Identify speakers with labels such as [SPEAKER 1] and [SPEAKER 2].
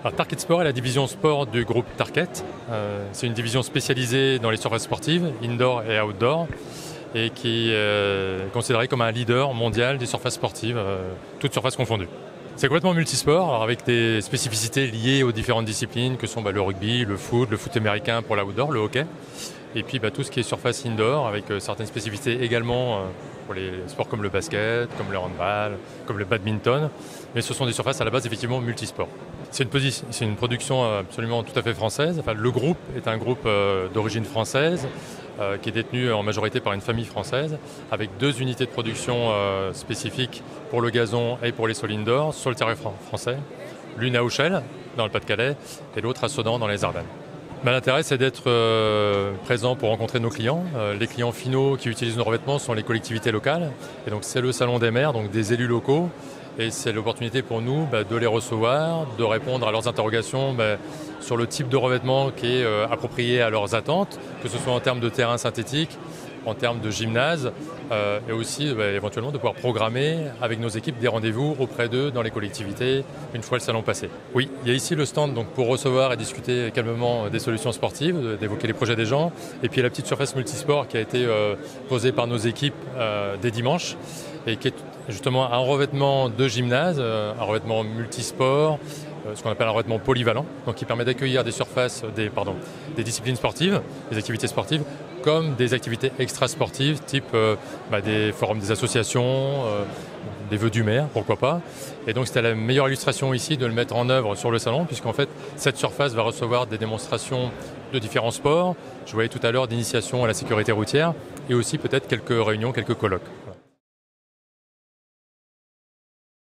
[SPEAKER 1] Alors, Tarkett Sport est la division sport du groupe Tarkett. C'est une division spécialisée dans les surfaces sportives, indoor et outdoor, et qui est considérée comme un leader mondial des surfaces sportives, toutes surfaces confondues. C'est complètement multisport, alors avec des spécificités liées aux différentes disciplines que sont le rugby, le foot américain pour l'outdoor, le hockey, et puis tout ce qui est surface indoor, avec certaines spécificités également pour les sports comme le basket, comme le handball, comme le badminton, mais ce sont des surfaces à la base effectivement multisports. C'est une production absolument tout à fait française. Enfin, le groupe est un groupe d'origine française qui est détenu en majorité par une famille française avec 2 unités de production spécifiques pour le gazon et pour les sols indoor sur le territoire français. L'une à Auchel, dans le Pas-de-Calais, et l'autre à Sedan, dans les Ardennes. L'intérêt, c'est d'être présent pour rencontrer nos clients. Les clients finaux qui utilisent nos revêtements sont les collectivités locales. Et donc, c'est le Salon des maires, donc des élus locaux. Et c'est l'opportunité pour nous de les recevoir, de répondre à leurs interrogations sur le type de revêtement qui est approprié à leurs attentes, que ce soit en termes de terrain synthétique, en termes de gymnase, et aussi éventuellement de pouvoir programmer avec nos équipes des rendez-vous auprès d'eux dans les collectivités une fois le salon passé. Oui, il y a ici le stand donc, pour recevoir et discuter calmement des solutions sportives, d'évoquer les projets des gens, et puis la petite surface multisport qui a été posée par nos équipes dès dimanche, et qui est justement un revêtement de gymnase, un revêtement multisport, ce qu'on appelle un revêtement polyvalent, donc qui permet d'accueillir des surfaces, des disciplines sportives, des activités sportives, comme des activités extra-sportives, type des forums des associations, des vœux du maire, pourquoi pas. Et donc c'était la meilleure illustration ici de le mettre en œuvre sur le salon, puisqu'en fait cette surface va recevoir des démonstrations de différents sports. Je voyais tout à l'heure d'initiation à la sécurité routière, et aussi peut-être quelques réunions, quelques colloques.